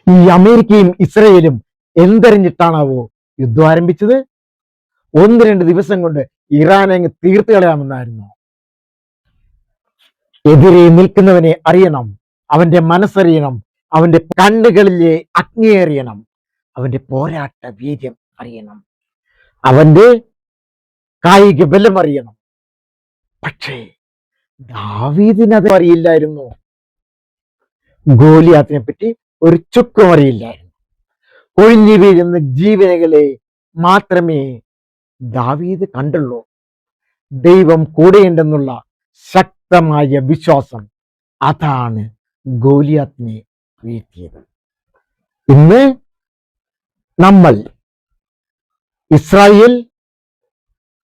ഈ അമേരിക്കയും ഇസ്രയേലും എന്തറിഞ്ഞിട്ടാണാവോ യുദ്ധം ആരംഭിച്ചത്? 1-2 ദിവസം കൊണ്ട് ഇറാനെ അങ്ങ് തീർത്ത് കളയാമെന്നായിരുന്നു. എതിരെ നിൽക്കുന്നവനെ അറിയണം, അവന്റെ മനസ്സറിയണം, അവന്റെ കണ്ണുകളിലെ അഗ്നി അറിയണം, അവന്റെ പോരാട്ട വീര്യം അറിയണം, അവന്റെ കായിക ബലം അറിയണം. പക്ഷേ ദാവീദിനത് അറിയില്ലായിരുന്നു. ഗോലിയാത്തിനെ പറ്റി ഒരു ചുക്കും അറിയില്ലായിരുന്നു. ഒഴിഞ്ഞു വീഴുന്ന ജീവനുകളെ മാത്രമേ ദാവീദ് കണ്ടുള്ളൂ. ദൈവം കൂടെയുണ്ടെന്നുള്ള ശക്തമായ വിശ്വാസം, അതാണ് ഗോലിയാത്തിനെ വീഴ്ത്തിയത്. ഇന്ന് നമ്മൾ ഇസ്രായേൽ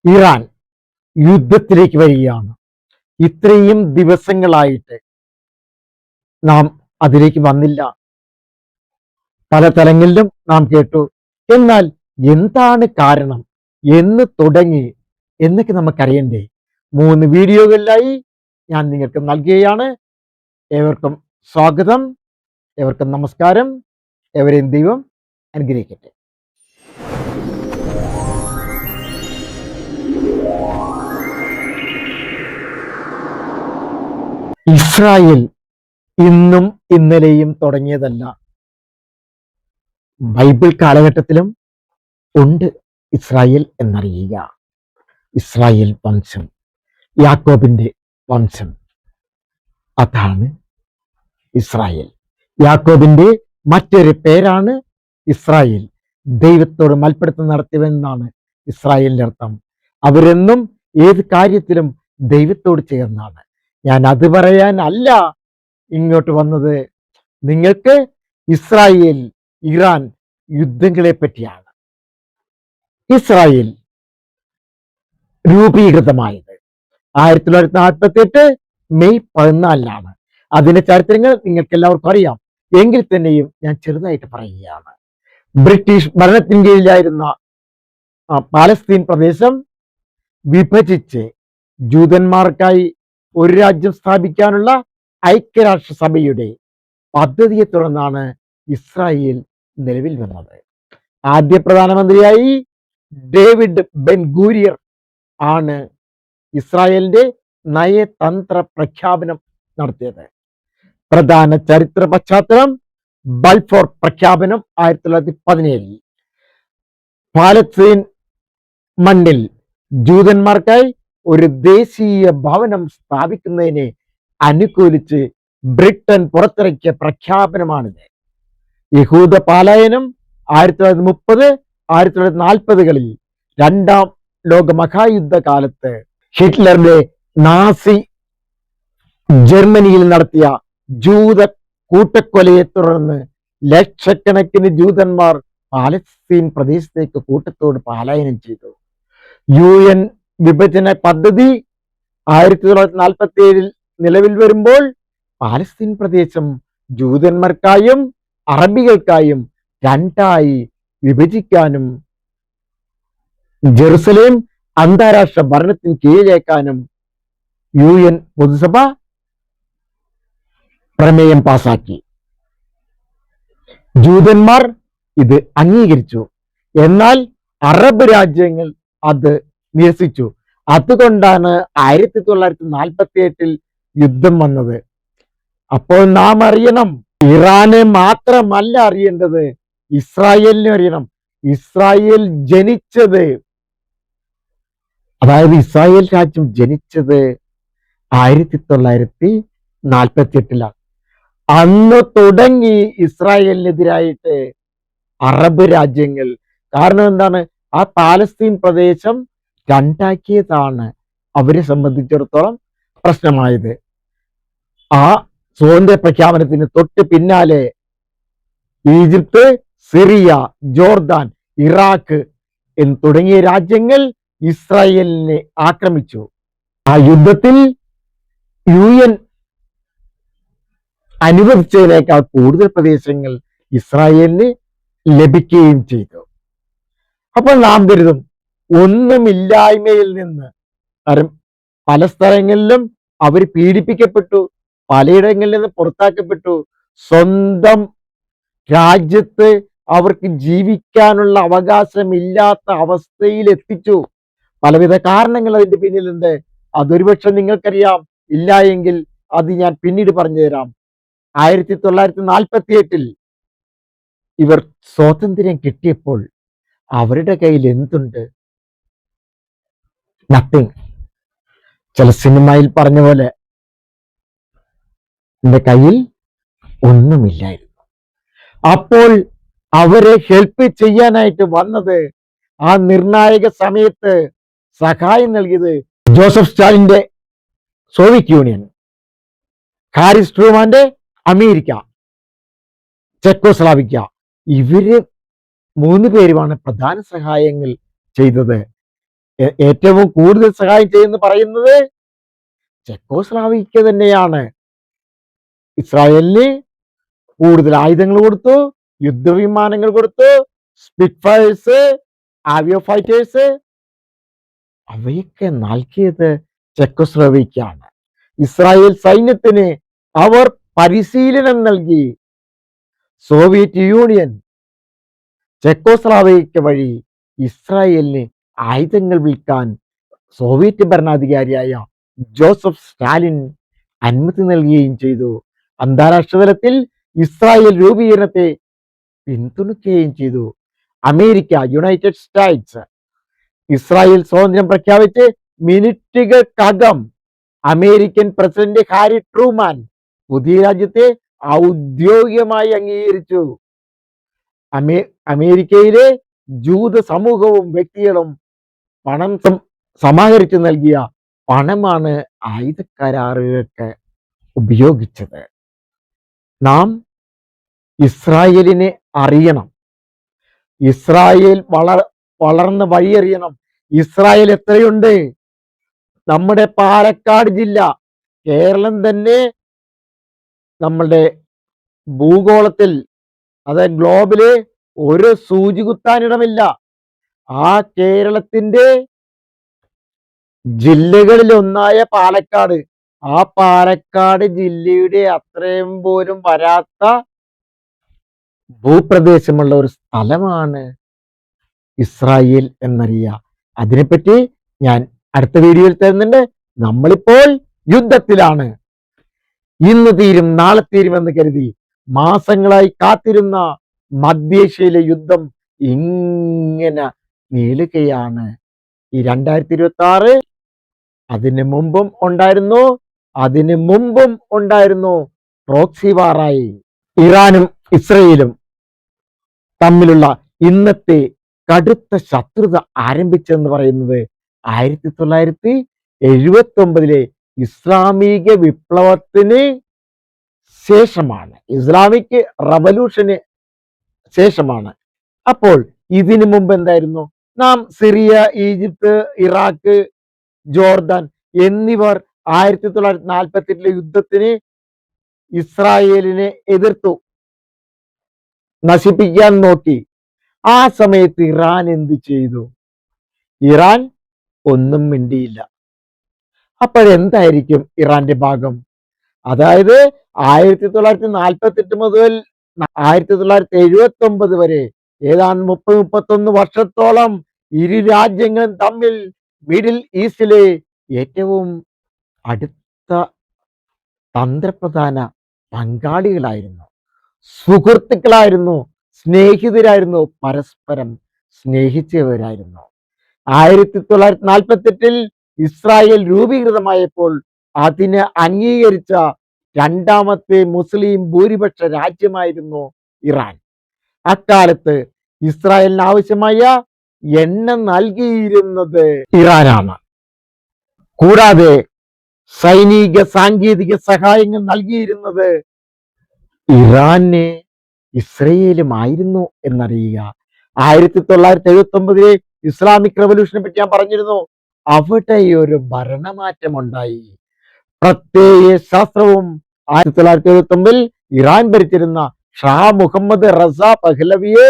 ഇറാൻ യുദ്ധത്തിലേക്ക് വരികയാണ്. ഇത്രയും ദിവസങ്ങളായിട്ട് നാം അതിലേക്ക് വന്നില്ല. പല തലങ്ങളിലും നാം കേട്ടു. എന്നാൽ എന്താണ് കാരണം, എന്ന് തുടങ്ങി എന്നൊക്കെ നമുക്കറിയണ്ടേ? 3 വീഡിയോകളിലായി ഞാൻ നിങ്ങൾക്ക് നൽകുകയാണ്. ഏവർക്കും സ്വാഗതം, ഏവർക്കും നമസ്കാരം, എവരെയും ദൈവം അനുഗ്രഹിക്കട്ടെ. ഇസ്രായേൽ ഇന്നും ഇന്നലെയും തുടങ്ങിയതല്ല. ബൈബിൾ കാലഘട്ടത്തിലും ഉണ്ട് ഇസ്രായേൽ എന്നറിയുക. ഇസ്രായേൽ വംശം, യാക്കോബിന്റെ വംശം, അതാണ് ഇസ്രായേൽ. യാക്കോബിന്റെ മറ്റൊരു പേരാണ് ഇസ്രായേൽ. ദൈവത്തോട് മൽപ്പിടുത്തം നടത്തിയവെന്നാണ് ഇസ്രായേലിന്റെ അർത്ഥം. അവരെന്നും ഏത് കാര്യത്തിലും ദൈവത്തോട് ചേർന്നാണ്. ഞാൻ അത് പറയാനല്ല ഇങ്ങോട്ട് വന്നത്. നിങ്ങൾക്ക് ഇസ്രായേൽ ഇറാൻ യുദ്ധങ്ങളെ പറ്റിയാണ്. ഇസ്രായേൽ രൂപീകൃതമായത് 1948 മെയ് 14 അതിന്റെ ചരിത്രങ്ങൾ നിങ്ങൾക്ക് എല്ലാവർക്കും അറിയാം. എങ്കിൽ തന്നെയും ഞാൻ ചെറുതായിട്ട് പറയുകയാണ്. ബ്രിട്ടീഷ് ഭരണത്തിന് കീഴിലായിരുന്ന പാലസ്തീൻ പ്രദേശം വിഭജിച്ച് ജൂതന്മാർക്കായി ഒരു രാജ്യം സ്ഥാപിക്കാനുള്ള ഐക്യരാഷ്ട്രസഭയുടെ പദ്ധതിയെ തുടർന്നാണ് ഇസ്രായേൽ നിലവിൽ വന്നത്. ആദ്യ പ്രധാനമന്ത്രിയായി ഡേവിഡ് ബെൻ ഗൂരിയർ ആണ് ഇസ്രായേലിന്റെ നയതന്ത്ര പ്രഖ്യാപനം നടത്തിയത്. പ്രധാന ചരിത്ര പശ്ചാത്തലം ബൽഫോർ പ്രഖ്യാപനം 1917. പാലസ്തീൻ മണ്ണിൽ ജൂതന്മാർക്കായി ഒരു ദേശീയ ഭവനം സ്ഥാപിക്കുന്നതിനെ അനുകൂലിച്ച് ബ്രിട്ടൻ പുറത്തിറക്കിയ പ്രഖ്യാപനമാണിത്. യഹൂദ പലായനം 1930, 1940-കളിൽ രണ്ടാം ലോക മഹായുദ്ധ കാലത്ത് ഹിറ്റ്ലറുടെ നാസി ജർമ്മനിയിൽ നടത്തിയ ജൂത കൂട്ടക്കൊലയെ തുടർന്ന് ലക്ഷക്കണക്കിന് ജൂതന്മാർ പാലസ്തീൻ പ്രദേശത്തേക്ക് കൂട്ടത്തോട് പലായനം ചെയ്തു. UN വിഭജന പദ്ധതി 1947 നിലവിൽ വരുമ്പോൾ പാലസ്തീൻ പ്രദേശം ജൂതന്മാർക്കായും അറബികൾക്കായും രണ്ടായി വിഭജിക്കാനും ജെറുസലേം അന്താരാഷ്ട്ര ഭരണത്തിന് കീഴിലേക്കാനും UN പൊതുസഭ പ്രമേയം പാസാക്കി. ജൂതന്മാർ ഇത് അംഗീകരിച്ചു. എന്നാൽ അറബ് രാജ്യങ്ങൾ അത് നിരസിച്ചു. അതുകൊണ്ടാണ് 1948 യുദ്ധം വന്നത്. അപ്പോൾ നാം അറിയണം, ഇറാനെ മാത്രമല്ല അറിയേണ്ടത്, ഇസ്രായേലിനെ അറിയണം. ഇസ്രായേൽ ജനിച്ചത്, അതായത് ഇസ്രായേൽ രാജ്യം ജനിച്ചത് 1948 അന്ന് തുടങ്ങി ഇസ്രായേലിനെതിരായിട്ട് അറബ് രാജ്യങ്ങൾ. കാരണം എന്താണ്? ആ പാലസ്തീൻ പ്രദേശം രണ്ടാക്കിയതാണ് അവരെ സംബന്ധിച്ചിടത്തോളം പ്രശ്നമായത്. ആ സ്വാതന്ത്ര്യ പ്രഖ്യാപനത്തിന് തൊട്ട് പിന്നാലെ ഈജിപ്ത്, സിറിയ, ജോർദാൻ, ഇറാഖ് എന്ന് തുടങ്ങിയ രാജ്യങ്ങൾ ഇസ്രായേലിനെ ആക്രമിച്ചു. ആ യുദ്ധത്തിൽ UN അനുവദിച്ചതിനേക്കാൾ കൂടുതൽ പ്രദേശങ്ങൾ ഇസ്രായേലിന് ലഭിക്കുകയും ചെയ്തു. അപ്പോൾ നാം കരുതും ഒന്നുമില്ലായ്മയിൽ നിന്ന്, പല സ്ഥലങ്ങളിലും അവർ പീഡിപ്പിക്കപ്പെട്ടു, പലയിടങ്ങളിൽ നിന്ന് പുറത്താക്കപ്പെട്ടു, സ്വന്തം രാജ്യത്ത് അവർക്ക് ജീവിക്കാനുള്ള അവകാശമില്ലാത്ത അവസ്ഥയിൽ എത്തിച്ചു. പലവിധ കാരണങ്ങൾ അതിന്റെ പിന്നിലുണ്ട്. അതൊരുപക്ഷെ നിങ്ങൾക്കറിയാം. ഇല്ല എങ്കിൽ അത് ഞാൻ പിന്നീട് പറഞ്ഞു തരാം. 1948 ഇവർ സ്വാതന്ത്ര്യം കിട്ടിയപ്പോൾ അവരുടെ കയ്യിൽ എന്തുണ്ട്? നത്തിങ്. ചില സിനിമയിൽ പറഞ്ഞ പോലെ എന്റെ കയ്യിൽ ഒന്നുമില്ലായിരുന്നു. അപ്പോൾ അവരെ ഹെൽപ്പ് ചെയ്യാനായിട്ട് വന്നത്, ആ നിർണായക സമയത്ത് സഹായം നൽകിയത് ജോസഫ് സ്റ്റാലിന്റെ സോവിയറ്റ് യൂണിയൻ, ഹാരിസ് ട്രൂമാന്റെ അമേരിക്ക, ചെക്കോസ്ലാവിക്ക, ഇവര് 3 പേരുമാണ് പ്രധാന സഹായങ്ങൾ ചെയ്തത്. ഏറ്റവും കൂടുതൽ സഹായം ചെയ്യുന്ന പറയുന്നത് ചെക്കോസ്ലാവിക്ക തന്നെയാണ്. ഇസ്രായേലിന് കൂടുതൽ ആയുധങ്ങൾ കൊടുത്തു, യുദ്ധവിമാനങ്ങൾ കൊടുത്തു, സ്പിറ്റ്ഫയേഴ്സ്, ആവിയോ ഫൈറ്റേഴ്സ്, അവയൊക്കെ നൽകിയത് ചെക്കോസ്ലോവാക്യയാണ്. ഇസ്രായേൽ സൈന്യത്തിന് അവർ പരിശീലനം നൽകി. സോവിയറ്റ് യൂണിയൻ ചെക്കോസ്ലോവാക്യ വഴി ഇസ്രായേലിന് ആയുധങ്ങൾ വിൽക്കാൻ സോവിയറ്റ് ഭരണാധികാരിയായ ജോസഫ് സ്റ്റാലിൻ അനുമതി നൽകുകയും ചെയ്തു. അന്താരാഷ്ട്ര തലത്തിൽ ഇസ്രായേൽ രൂപീകരണത്തെ പിന്തുണയ്ക്കുകയും ചെയ്തു. അമേരിക്ക, യുണൈറ്റഡ് സ്റ്റേറ്റ്സ് ഇസ്രായേൽ സ്വാതന്ത്ര്യം പ്രഖ്യാപിച്ച് മിനിറ്റുകൾക്കകം അമേരിക്കൻ പ്രസിഡന്റ് ഹാരി ട്രൂമാൻ പുതിയ രാജ്യത്തെ ഔദ്യോഗികമായി അംഗീകരിച്ചു. അമേരിക്കയിലെ ജൂത സമൂഹവും വ്യക്തികളും പണം സമാഹരിച്ചു നൽകിയ പണമാണ് ആയുധ കരാറുകൾക്ക് ഉപയോഗിച്ചത്. നാം ഇസ്രായേലിനെ അറിയണം. ഇസ്രായേൽ വളർന്ന വഴിയറിയണം. ഇസ്രായേൽ എത്രയുണ്ട്? നമ്മുടെ പാലക്കാട് ജില്ല, കേരളം തന്നെ നമ്മളുടെ ഭൂഗോളത്തിൽ, അതായത് ഗ്ലോബില് ഒരു സൂചി കുത്താനിടമില്ല. ആ കേരളത്തിന്റെ ജില്ലകളിൽ ഒന്നായ പാലക്കാട്, ആ പാലക്കാട് ജില്ലയുടെ അത്രയും പോലും വരാത്ത ഭൂപ്രദേശമുള്ള ഒരു സ്ഥലമാണ് ഇസ്രായേൽ എന്നറിയുക. അതിനെപ്പറ്റി ഞാൻ അടുത്ത വീഡിയോയിൽ തരുന്നുണ്ട്. നമ്മളിപ്പോൾ യുദ്ധത്തിലാണ്. ഇന്ന് തീരും നാളെ തീരുമെന്ന് കരുതി മാസങ്ങളായി കാത്തിരുന്ന മധ്യേഷ്യയിലെ യുദ്ധം ഇങ്ങനെ നീളുകയാണ്. ഈ 2026 അതിന് മുമ്പും ഉണ്ടായിരുന്നു പ്രോക്സി വാറായി. ഇറാനും ഇസ്രയേലും തമ്മിലുള്ള ഇന്നത്തെ കടുത്ത ശത്രുത ആരംഭിച്ചെന്ന് പറയുന്നത് 1979 ഇസ്ലാമിക വിപ്ലവത്തിന് ശേഷമാണ്, ഇസ്ലാമിക് റവല്യൂഷന് ശേഷമാണ്. അപ്പോൾ ഇതിനു മുമ്പ് എന്തായിരുന്നു? നാം സിറിയ, ഈജിപ്ത്, ഇറാഖ്, ജോർദാൻ എന്നിവർ 1948 യുദ്ധത്തിന് ഇസ്രായേലിനെ എതിർത്തു, നശിപ്പിക്കാൻ നോക്കി. ആ സമയത്ത് ഇറാൻ എന്ത് ചെയ്തു? ഇറാൻ ഒന്നും മിണ്ടിയില്ല. അപ്പോഴെന്തായിരിക്കും ഇറാന്റെ ഭാഗം? അതായത് 1948 മുതൽ 1979 വരെ ഏതാണ്ട് 30-31 വർഷത്തോളം ഇരു രാജ്യങ്ങളും തമ്മിൽ മിഡിൽ ഈസ്റ്റിലെ ഏറ്റവും അടുത്ത തന്ത്രപ്രധാന പങ്കാളികളായിരുന്നു, സുഹൃത്തുക്കളായിരുന്നു, സ്നേഹിതരായിരുന്നു, പരസ്പരം സ്നേഹിച്ചവരായിരുന്നു. 1948 ഇസ്രായേൽ രൂപീകൃതമായപ്പോൾ അതിനെ അംഗീകരിച്ച രണ്ടാമത്തെ മുസ്ലിം ഭൂരിപക്ഷ രാജ്യമായിരുന്നു ഇറാൻ. അക്കാലത്ത് ഇസ്രായേലിന് ആവശ്യമായ എണ്ണ നൽകിയിരുന്നത് ഇറാനാണ്. കൂടാതെ സൈനിക സാങ്കേതിക സഹായങ്ങൾ നൽകിയിരുന്നത് ഇറാന് ഇസ്രയേലുമായിരുന്നു എന്നറിയുക. 1979 ഇസ്ലാമിക് റവല്യൂഷനെ പറ്റി ഞാൻ പറഞ്ഞിരുന്നു. അവിടെ ഒരു ഭരണമാറ്റം ഉണ്ടായി. പ്രത്യയ ശാസ്ത്രവും 1979 ഇറാൻ ഭരിച്ചിരുന്ന ഷാ മുഹമ്മദ് റസ പഹ്ലവിയെ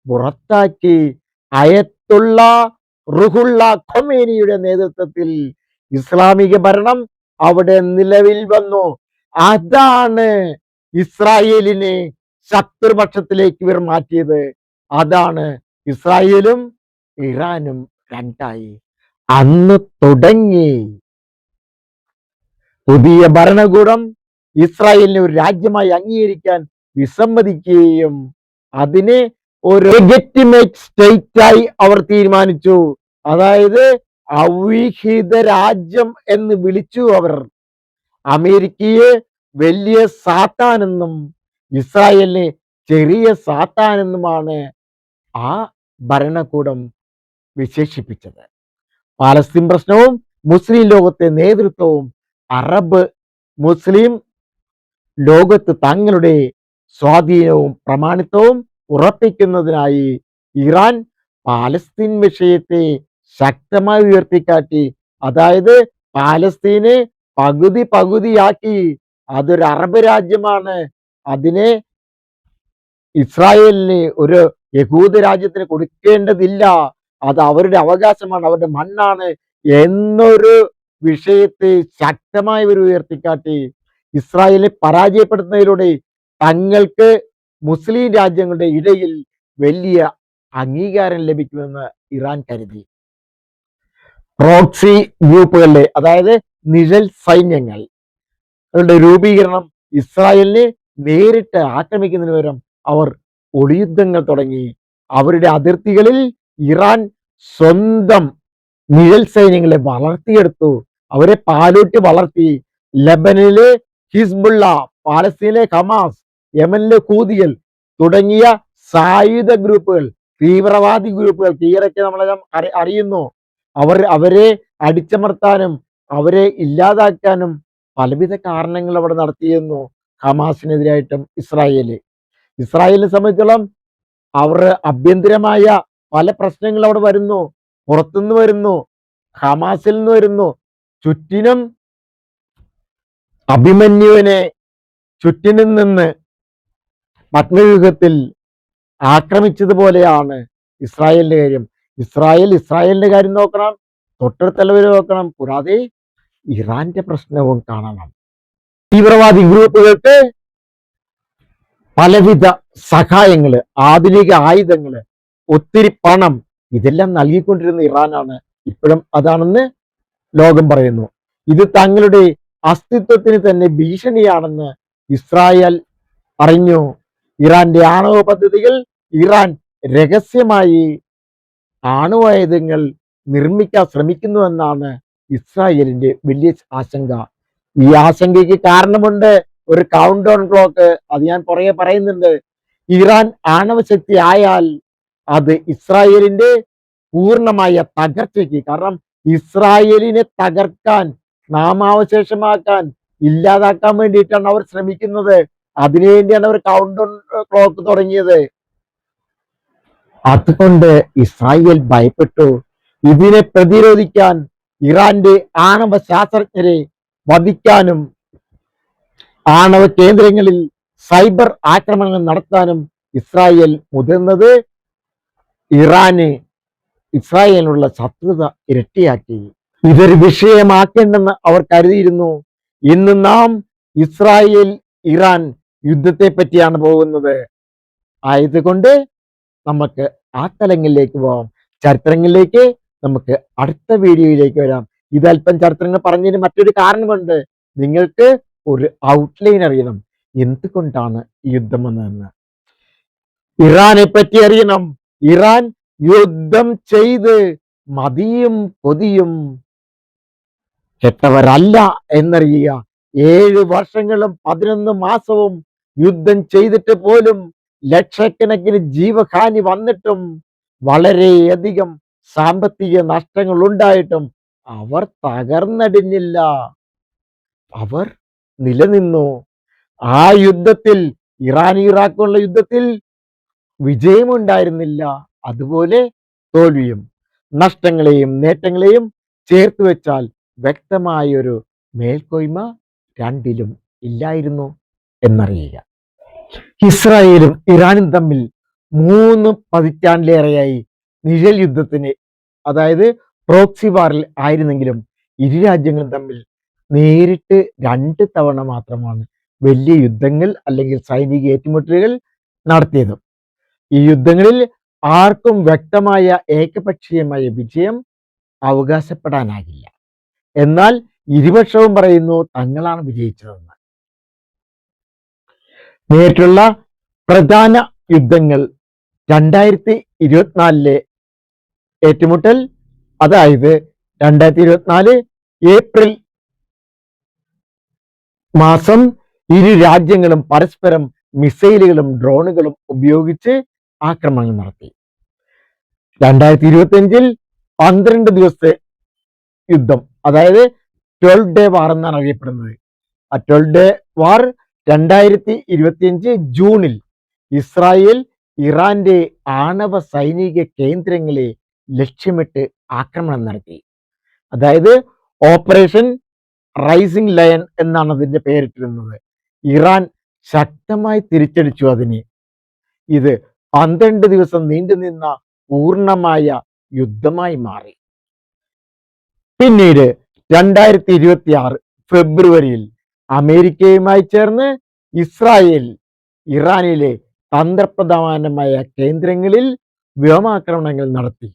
പുറത്താക്കി അയത്തുള്ള റുഹുള്ള ഖൊമേനിയുടെ നേതൃത്വത്തിൽ ഇസ്ലാമിക ഭരണം അവിടെ നിലവിൽ വന്നു. അതാണ് ഇസ്രായേലിനെ ശത്രുപക്ഷത്തിലേക്ക് ഇവർ മാറ്റിയത്. അതാണ് ഇസ്രായേലും ഇറാനും രണ്ടായി. അന്ന് തുടങ്ങി പുതിയ ഭരണകൂടം ഇസ്രായേലിനെ ഒരു രാജ്യമായി അംഗീകരിക്കാൻ വിസമ്മതിക്കുകയും അതിനെ ഒരു ലെജിറ്റിമേറ്റ് സ്റ്റേറ്റ് ആയി അവർ തീരുമാനിച്ചു. അതായത് അവിഹിത രാജ്യം എന്ന് വിളിച്ചു അവർ. അമേരിക്കയെ വലിയ സാത്താനെന്നും ഇസ്രായേലിനെ ചെറിയ സാത്താനെന്നുമാണ് ആ ഭരണകൂടം വിശേഷിപ്പിച്ചത്. പാലസ്തീൻ പ്രശ്നവും മുസ്ലിം ലോകത്തെ നേതൃത്വവും അറബ് മുസ്ലിം ലോകത്ത് തങ്ങളുടെ സ്വാധീനവും പ്രമാണിത്വവും ഉറപ്പിക്കുന്നതിനായി ഇറാൻ പാലസ്തീൻ വിഷയത്തെ ശക്തമായി ഉയർത്തിക്കാട്ടി. അതായത് പാലസ്തീനെ പകുതി പകുതിയാക്കി. അതൊരു അറബ് രാജ്യമാണ്, അതിനെ ഇസ്രായേലിന് ഒരു യഹൂദ രാജ്യത്തിന് കൊടുക്കേണ്ടതില്ല, അത് അവരുടെ അവകാശമാണ്, അവരുടെ മണ്ണാണ് എന്നൊരു വിഷയത്തെ ശക്തമായി ഇവർ ഉയർത്തിക്കാട്ടി. ഇസ്രായേലിനെ പരാജയപ്പെടുത്തുന്നതിലൂടെ തങ്ങൾക്ക് മുസ്ലിം രാജ്യങ്ങളുടെ ഇടയിൽ വലിയ അംഗീകാരം ലഭിക്കുമെന്ന് ഇറാൻ കരുതി. പ്രോക്സി ഗ്രൂപ്പുകളുടെ, അതായത് നിഴൽ സൈന്യങ്ങളുടെ രൂപീകരണം ഇസ്രായേലിനെ നേരിട്ട് ആക്രമിക്കുന്നതിന് പകരം അവർ ഒളിയുദ്ധങ്ങൾ തുടങ്ങി. അവരുടെ അതിർത്തികളിൽ ഇറാൻ സ്വന്തം നിഴൽ സൈന്യങ്ങളെ വളർത്തിയെടുത്തു, അവരെ പാലൂട്ടി വളർത്തി. ലബനനിലെ ഹിസ്ബുള്ള, പാലസ്തീനിലെ ഹമാസ്, യമനിലെ ഹൂതികൾ തുടങ്ങിയ സായുധ ഗ്രൂപ്പുകൾ, തീവ്രവാദി ഗ്രൂപ്പുകൾ ഈയിടയ്ക്ക് നമ്മളെല്ലാം അറിയുന്നു. അവരെ അടിച്ചമർത്താനും അവരെ ഇല്ലാതാക്കാനും പലവിധ കാരണങ്ങൾ അവിടെ നടത്തിയിരുന്നു ഹമാസിനെതിരായിട്ടും ഇസ്രായേലിനെ സംബന്ധിച്ചോളം അവർ ആഭ്യന്തരമായ പല പ്രശ്നങ്ങൾ അവിടെ വരുന്നു, പുറത്തുനിന്ന് വരുന്നു, ഹമാസിൽ നിന്ന് വരുന്നു. ചുറ്റിനും അഭിമന്യുവിനെ ചുറ്റിനും നിന്ന് പത്മയുഗത്തിൽ ആക്രമിച്ചതുപോലെയാണ് ഇസ്രായേലിന്റെ കാര്യം. ഇസ്രായേലിന്റെ കാര്യം നോക്കണം, തൊട്ടടുത്തുള്ളവർ നോക്കണം, കൂടാതെ ഇറാന്റെ പ്രശ്നവും കാണണം. തീവ്രവാദി ഗ്രൂപ്പുകൾക്ക് പലവിധ സഹായങ്ങള്, ആധുനിക ആയുധങ്ങള്, ഒത്തിരി പണം, ഇതെല്ലാം നൽകിക്കൊണ്ടിരുന്ന ഇറാനാണ്. ഇപ്പോഴും അതാണെന്ന് ലോകം പറയുന്നു. ഇത് തങ്ങളുടെ അസ്തിത്വത്തിന് തന്നെ ഭീഷണിയാണെന്ന് ഇസ്രായേൽ അറിഞ്ഞു. ഇറാന്റെ ആണവ പദ്ധതികൾ, ഇറാൻ രഹസ്യമായി ആണവായുധങ്ങൾ നിർമ്മിക്കാൻ ശ്രമിക്കുന്നുവെന്നാണ് ഇസ്രായേലിന്റെ വലിയ ആശങ്ക. ഈ ആശങ്കയ്ക്ക് കാരണമുണ്ട്, ഒരു കൗണ്ട് ഡൗൺ ക്ലോക്ക്, അത് ഞാൻ പുറകെ പറയുന്നുണ്ട്. ഇറാൻ ആണവ ശക്തി ആയാൽ അത് ഇസ്രായേലിന്റെ പൂർണ്ണമായ തകർച്ചയ്ക്ക്, കാരണം ഇസ്രായേലിനെ തകർക്കാൻ, നാമാവശേഷമാക്കാൻ, ഇല്ലാതാക്കാൻ വേണ്ടിയിട്ടാണ് അവർ ശ്രമിക്കുന്നത്. അതിനുവേണ്ടിയാണ് അവർ കൗണ്ട് ഡൗൺ ക്ലോക്ക് തുടങ്ങിയത്. അതുകൊണ്ട് ഇസ്രായേൽ ഭയപ്പെട്ടു. ഇതിനെ പ്രതിരോധിക്കാൻ ഇറാന്റെ ആണവ ശാസ്ത്രജ്ഞരെ വധിക്കാനും ആണവ കേന്ദ്രങ്ങളിൽ സൈബർ ആക്രമണങ്ങൾ നടത്താനും ഇസ്രായേൽ മുതിർന്നത് ഇസ്രായേലിനുള്ള ശത്രുത ഇരട്ടിയാക്കി. ഇതൊരു വിഷയമാക്കേണ്ടെന്ന് അവർ കരുതിയിരുന്നു. ഇന്ന് നാം ഇസ്രായേൽ ഇറാൻ യുദ്ധത്തെ പറ്റിയാണ് പോകുന്നത്. ആയതുകൊണ്ട് നമുക്ക് ആ തലങ്ങളിലേക്ക് പോവാം. ചരിത്രങ്ങളിലേക്ക് നമുക്ക് അടുത്ത വീഡിയോയിലേക്ക് വരാം. ഇതല്പം ചരിത്രങ്ങൾ പറഞ്ഞതിന് മറ്റൊരു കാരണമുണ്ട്. നിങ്ങൾക്ക് ഒരു ഔട്ട്ലൈൻ അറിയണം, എന്തുകൊണ്ടാണ് ഈ യുദ്ധം വന്നതെന്ന്. ഇറാനെ പറ്റി അറിയണം. ഇറാൻ യുദ്ധം ചെയ്ത് മതിയും കൊതിയും കെട്ടവരല്ല എന്നറിയുക. 7 വർഷങ്ങളും 11 മാസവും യുദ്ധം ചെയ്തിട്ട് പോലും ലക്ഷക്കണക്കിന് ജീവഹാനി വന്നിട്ടും വളരെയധികം സാമ്പത്തിക നഷ്ടങ്ങൾ ഉണ്ടായിട്ടും അവർ തകർന്നടിഞ്ഞില്ല, അവർ നിലനിന്നു. ആ യുദ്ധത്തിൽ, ഇറാൻ ഇറാഖുള്ള യുദ്ധത്തിൽ വിജയമുണ്ടായിരുന്നില്ല, അതുപോലെ തോൽവിയും. നഷ്ടങ്ങളെയും നേട്ടങ്ങളെയും ചേർത്ത് വെച്ചാൽ വ്യക്തമായൊരു മേൽക്കോയ്മ രണ്ടിലും ഇല്ലായിരുന്നു എന്നറിയുക. ഇസ്രായേലും ഇറാനും തമ്മിൽ 3 പതിറ്റാണ്ടിലേറെയായി നിഴൽ യുദ്ധത്തിന്, അതായത് പ്രോക്സി വാറിൽ ആയിരുന്നെങ്കിലും ഇരു രാജ്യങ്ങളും തമ്മിൽ നേരിട്ട് 2 തവണ മാത്രമാണ് വലിയ യുദ്ധങ്ങൾ അല്ലെങ്കിൽ സൈനിക ഏറ്റുമുട്ടലുകൾ നടത്തിയതും. ഈ യുദ്ധങ്ങളിൽ ആർക്കും വ്യക്തമായ ഏകപക്ഷീയമായ വിജയം അവകാശപ്പെടാനാകില്ല. എന്നാൽ ഇരുപക്ഷവും പറയുന്നു തങ്ങളാണ് വിജയിച്ചതെന്ന്. നേരിട്ടുള്ള പ്രധാന യുദ്ധങ്ങൾ 2024 ഏറ്റുമുട്ടൽ, അതായത് 2024 ഏപ്രിൽ മാസം ഇരു രാജ്യങ്ങളും പരസ്പരം മിസൈലുകളും ഡ്രോണുകളും ഉപയോഗിച്ച് ആക്രമണങ്ങൾ നടത്തി. 2025 12 ദിവസത്തെ യുദ്ധം, അതായത് 12 ഡേ വാർ എന്നാണ് അറിയപ്പെടുന്നത്. ആ 12 ഡേ വാർ 2025 ജൂണിൽ ഇസ്രായേൽ ഇറാന്റെ ആണവ സൈനിക കേന്ദ്രങ്ങളെ ലക്ഷ്യമിട്ട് ആക്രമണം നടത്തി. അതായത് ഓപ്പറേഷൻ റൈസിംഗ് ലയൺ എന്നാണ് അതിന്റെ പേരിട്ടിരുന്നത്. ഇറാൻ ശക്തമായി തിരിച്ചടിച്ചു അതിന്. ഇത് 12 ദിവസം നീണ്ടുനിന്ന പൂർണ്ണമായ യുദ്ധമായി മാറി. പിന്നീട് 2026 ഫെബ്രുവരിയിൽ അമേരിക്കയുമായി ചേർന്ന് ഇസ്രായേൽ ഇറാനിലെ തന്ത്രപ്രധാനമായ കേന്ദ്രങ്ങളിൽ വ്യോമാക്രമണങ്ങൾ നടത്തി.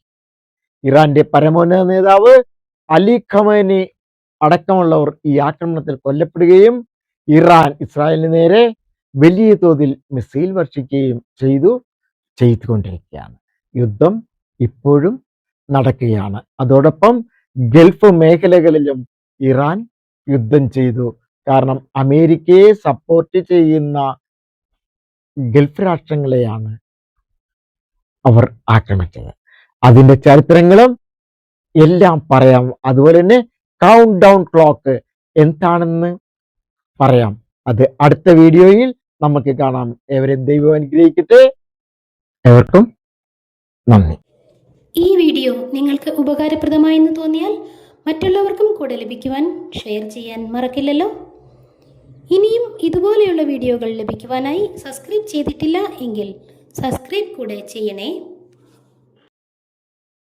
ഇറാന്റെ പരമോന്നത നേതാവ് അലി ഖമേനി അടക്കമുള്ളവർ ഈ ആക്രമണത്തിൽ കൊല്ലപ്പെടുകയും ഇറാൻ ഇസ്രായേലിന് നേരെ വലിയ തോതിൽ മിസൈൽ വർഷിക്കുകയും ചെയ്തുകൊണ്ടിരിക്കുകയാണ്. യുദ്ധം ഇപ്പോഴും നടക്കുകയാണ്. അതോടൊപ്പം ഗൾഫ് മേഖലകളിലും ഇറാൻ യുദ്ധം ചെയ്തു. കാരണം അമേരിക്കയെ സപ്പോർട്ട് ചെയ്യുന്ന ഗൾഫ് രാഷ്ട്രങ്ങളെയാണ് അവർ ആക്രമിച്ചത്. അതിന്റെ ചരിത്രങ്ങളും എല്ലാം പറയാം. അതുപോലെ തന്നെ കൗണ്ട് ഡൗൺ ക്ലോക്ക് എന്താണെന്ന് പറയാം. അത് അടുത്ത വീഡിയോയിൽ നമുക്ക് കാണാം. ഏവരെയും ദൈവം അനുഗ്രഹിക്കട്ടെ. ഏവർക്കും നന്ദി. ഈ വീഡിയോ നിങ്ങൾക്ക് ഉപകാരപ്രദമായെന്ന് തോന്നിയാൽ മറ്റുള്ളവർക്കും കൂടെ ലഭിക്കുവാൻ ഷെയർ ചെയ്യാൻ മറക്കില്ലല്ലോ. ഇനിയും ഇതുപോലെയുള്ള വീഡിയോകൾ ലഭിക്കുവാനായി സബ്സ്ക്രൈബ് ചെയ്തിട്ടില്ല എങ്കിൽ സബ്സ്ക്രൈബ് കൂടെ ചെയ്യണേ.